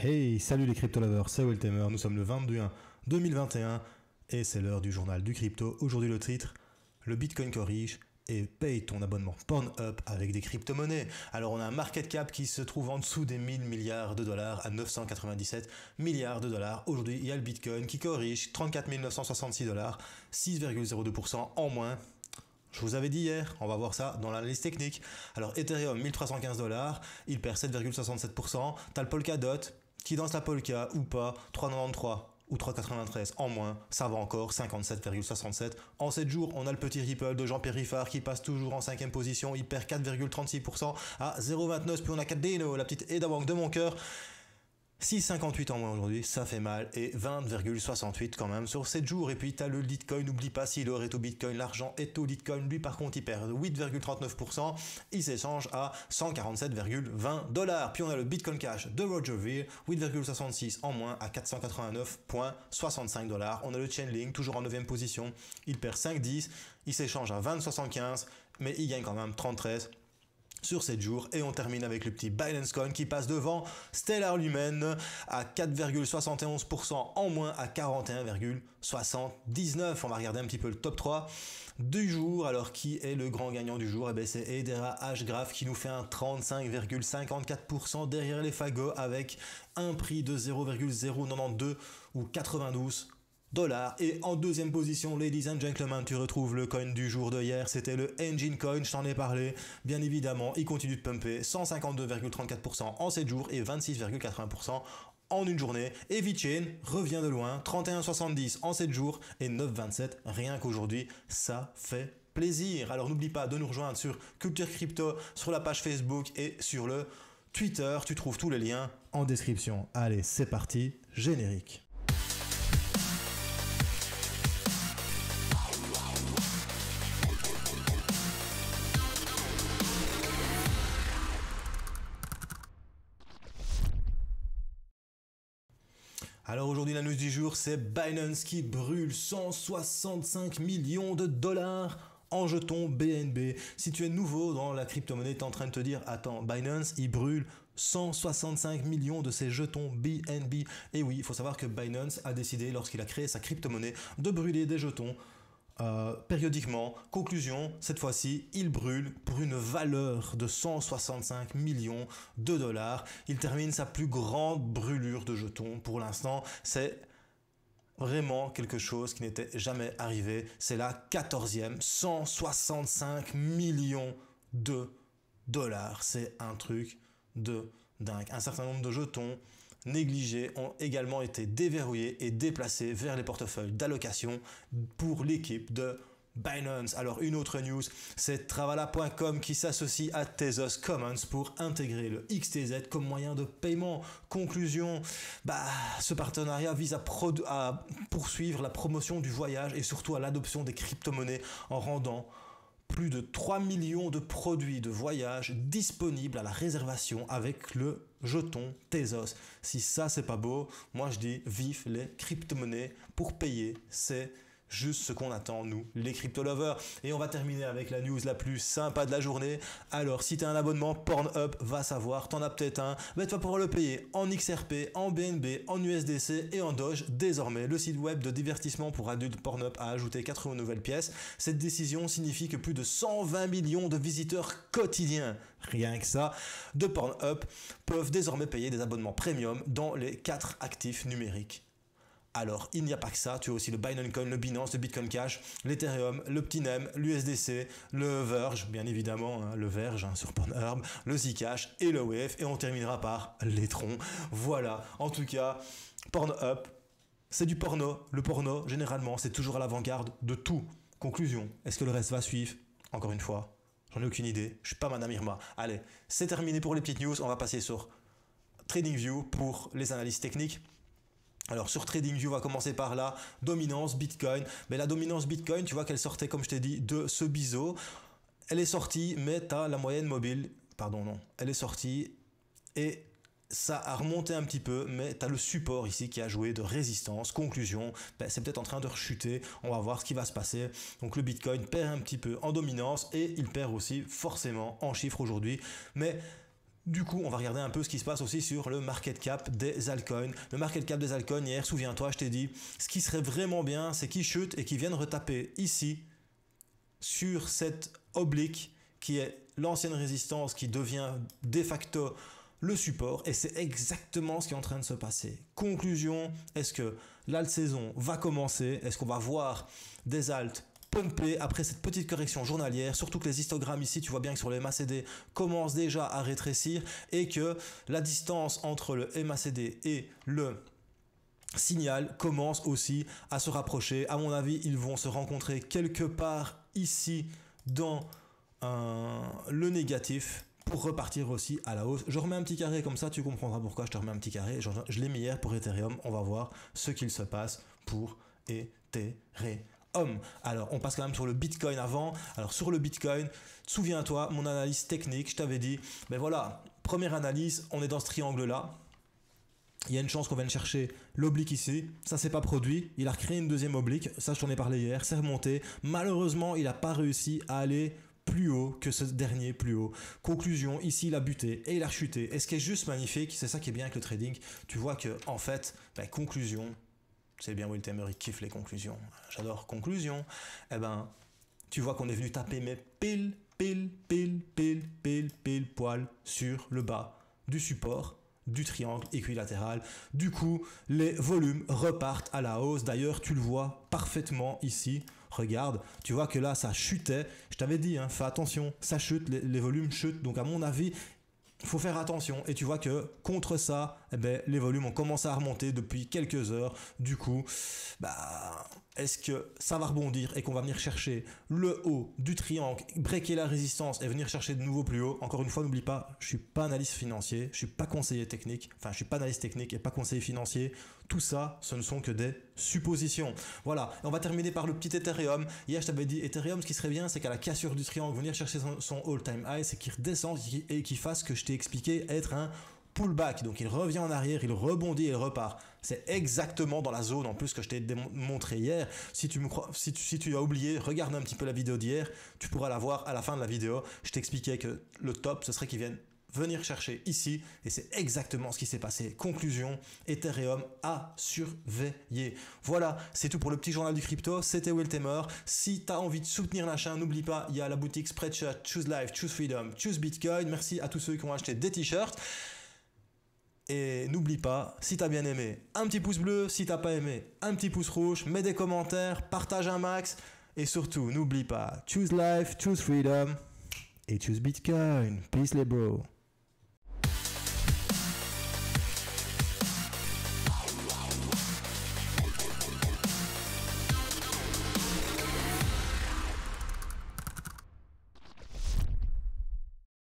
Hey, salut les crypto lovers, c'est Weltemer, nous sommes le 22 juin 2021 et c'est l'heure du journal du crypto. Aujourd'hui le titre, le Bitcoin corrige et paye ton abonnement Pornhub avec des crypto-monnaies. Alors on a un market cap qui se trouve en dessous des 1000 milliards de dollars à 997 milliards de dollars. Aujourd'hui il y a le Bitcoin qui corrige 34 966 dollars, 6,02% en moins. Je vous avais dit hier, on va voir ça dans l'analyse technique. Alors Ethereum 1315 dollars, il perd 7,67%. T'as le Polkadot qui danse la polka ou pas, 3,93 ou 3,93 en moins, ça va encore, 57,67. En 7 jours, on a le petit Ripple de Jean-Pierre Riffard qui passe toujours en 5e position, il perd 4,36% à 0,29. Puis on a Cardano, la petite Eda Bank de mon cœur, 6,58 en moins aujourd'hui, ça fait mal, et 20,68 quand même sur 7 jours. Et puis tu as le Litecoin, n'oublie pas, si l'or est au Bitcoin, l'argent est au Litecoin, lui par contre il perd 8,39%, il s'échange à 147,20 dollars. Puis on a le Bitcoin Cash de Roger Ver, 8,66 en moins à 489,65 dollars. On a le Chainlink, toujours en 9e position, il perd 5,10, il s'échange à 20,75, mais il gagne quand même 33 sur 7 jours. Et on termine avec le petit Binance Coin qui passe devant Stellar Lumen à 4,71% en moins à 41,79. On va regarder un petit peu le top 3 du jour. Alors qui est le grand gagnant du jour? Eh bien c'est Hedera Hgraph qui nous fait un 35,54% derrière les fagots avec un prix de 0,092 ou 92 dollars. Et en deuxième position, ladies and gentlemen, tu retrouves le coin du jour de hier, c'était le Engine Coin, je t'en ai parlé, bien évidemment, il continue de pumper, 152,34% en 7 jours et 26,80% en une journée. Et VeChain revient de loin, 31,70 en 7 jours et 9,27 rien qu'aujourd'hui, ça fait plaisir. Alors n'oublie pas de nous rejoindre sur Culture Crypto, sur la page Facebook et sur le Twitter, tu trouves tous les liens en description. Allez, c'est parti, générique. Alors aujourd'hui la news du jour, c'est Binance qui brûle 165 millions de dollars en jetons BNB. Si tu es nouveau dans la crypto-monnaie, tu es en train de te dire, attends, Binance, il brûle 165 millions de ses jetons BNB. Et oui, il faut savoir que Binance a décidé, lorsqu'il a créé sa crypto-monnaie, de brûler des jetons périodiquement. Conclusion, cette fois-ci, il brûle pour une valeur de 165 millions de dollars. Il termine sa plus grande brûlure de jetons pour l'instant. C'est vraiment quelque chose qui n'était jamais arrivé. C'est la 14e, 165 millions de dollars. C'est un truc de dingue. Un certain nombre de jetons négligés ont également été déverrouillés et déplacés vers les portefeuilles d'allocation pour l'équipe de Binance. Alors une autre news, c'est Travala.com qui s'associe à Tezos Commons pour intégrer le XTZ comme moyen de paiement. Conclusion, ce partenariat vise à poursuivre la promotion du voyage et surtout à l'adoption des crypto-monnaies en rendant plus de 3 millions de produits de voyage disponibles à la réservation avec le jeton Tezos. Si ça c'est pas beau, moi je dis vive les crypto-monnaies pour payer, c'est juste ce qu'on attend, nous, les crypto-lovers. Et on va terminer avec la news la plus sympa de la journée. Alors, si tu as un abonnement Pornhub, va savoir, t'en as peut-être un, tu vas pouvoir le payer en XRP, en BNB, en USDC et en Doge. Désormais, le site web de divertissement pour adultes Pornhub a ajouté 4 nouvelles pièces. Cette décision signifie que plus de 120 millions de visiteurs quotidiens, rien que ça, de Pornhub, peuvent désormais payer des abonnements premium dans les 4 actifs numériques. Alors, il n'y a pas que ça, tu as aussi le Binance Coin, le Binance, le Bitcoin Cash, l'Ethereum, le petit NEM, l'USDC, le Verge, bien évidemment, le Verge sur Pornhub, le Zcash et le Wave, et on terminera par l'Etron. Voilà, en tout cas, Pornhub, c'est du porno. Le porno, généralement, c'est toujours à l'avant-garde de tout. Conclusion, est-ce que le reste va suivre? Encore une fois, j'en ai aucune idée, je suis pas Madame Irma. Allez, c'est terminé pour les petites news, on va passer sur TradingView pour les analyses techniques. Alors sur TradingView, on va commencer par la dominance Bitcoin. Mais la dominance Bitcoin, tu vois qu'elle sortait, comme je t'ai dit, de ce biseau. Elle est sortie, mais tu as la moyenne mobile. Pardon, non. Elle est sortie et ça a remonté un petit peu, mais tu as le support ici qui a joué de résistance. Conclusion, c'est peut-être en train de rechuter. On va voir ce qui va se passer. Donc le Bitcoin perd un petit peu en dominance et il perd aussi forcément en chiffres aujourd'hui. Mais Du coup, on va regarder un peu ce qui se passe aussi sur le market cap des altcoins. Le market cap des altcoins, hier, souviens-toi, je t'ai dit, ce qui serait vraiment bien, c'est qu'ils chutent et qu'ils viennent retaper ici, sur cette oblique, qui est l'ancienne résistance, qui devient de facto le support. Et c'est exactement ce qui est en train de se passer. Conclusion, est-ce que l'alt saison va commencer? Est-ce qu'on va voir des alts pumper après cette petite correction journalière, surtout que les histogrammes ici, tu vois bien que sur le MACD commencent déjà à rétrécir et que la distance entre le MACD et le signal commence aussi à se rapprocher. À mon avis, ils vont se rencontrer quelque part ici dans le négatif pour repartir aussi à la hausse. Je remets un petit carré comme ça, tu comprendras pourquoi je te remets un petit carré. Je l'ai mis hier pour Ethereum. On va voir ce qu'il se passe pour Ethereum. Alors, on passe quand même sur le Bitcoin avant. Alors, sur le Bitcoin, souviens-toi, mon analyse technique, je t'avais dit, ben voilà, première analyse, on est dans ce triangle-là. Il y a une chance qu'on vienne chercher l'oblique ici. Ça s'est pas produit. Il a recréé une deuxième oblique. Ça, je t'en ai parlé hier. C'est remonté. Malheureusement, il n'a pas réussi à aller plus haut que ce dernier plus haut. Conclusion, ici, il a buté et il a chuté. Et ce qui est juste magnifique, c'est ça qui est bien avec le trading. Tu vois que, en fait, ben, conclusion... C'est bien Will Temer, il kiffe les conclusions. J'adore conclusion. Eh ben, tu vois qu'on est venu taper mais pile poil sur le bas du support du triangle équilatéral. Du coup, les volumes repartent à la hausse. D'ailleurs, tu le vois parfaitement ici. Regarde, tu vois que là, ça chutait. Je t'avais dit, hein, fais attention, ça chute, les volumes chutent. Donc, à mon avis, il faut faire attention et tu vois que contre ça, eh ben, les volumes ont commencé à remonter depuis quelques heures. Du coup, bah, est-ce que ça va rebondir et qu'on va venir chercher le haut du triangle, breaker la résistance et venir chercher de nouveau plus haut? Encore une fois, n'oublie pas, je suis pas analyste financier, je suis pas conseiller technique, enfin je suis pas analyste technique et pas conseiller financier. Tout ça, ce ne sont que des suppositions. Voilà, et on va terminer par le petit Ethereum. Hier, je t'avais dit, Ethereum, ce qui serait bien, c'est qu'à la cassure du triangle, venir chercher son all-time high, c'est qu'il redescende et qu'il fasse ce que je t'ai expliqué être un pullback. Donc il revient en arrière, il rebondit et il repart. C'est exactement dans la zone en plus que je t'ai montré hier. Si tu me crois, si tu as oublié, regarde un petit peu la vidéo d'hier, tu pourras la voir à la fin de la vidéo. Je t'expliquais que le top, ce serait qu'ils viennent venir chercher ici et c'est exactement ce qui s'est passé. Conclusion, Ethereum à surveiller. Voilà, c'est tout pour le petit journal du crypto. C'était Will Temer. Si tu as envie de soutenir la chaîne, n'oublie pas, il y a la boutique Spreadshirt, Choose Life, Choose Freedom, Choose Bitcoin. Merci à tous ceux qui ont acheté des t-shirts. Et n'oublie pas, si tu as bien aimé, un petit pouce bleu. Si tu n'as pas aimé, un petit pouce rouge. Mets des commentaires, partage un max. Et surtout, n'oublie pas, Choose Life, Choose Freedom et Choose Bitcoin. Peace les bros.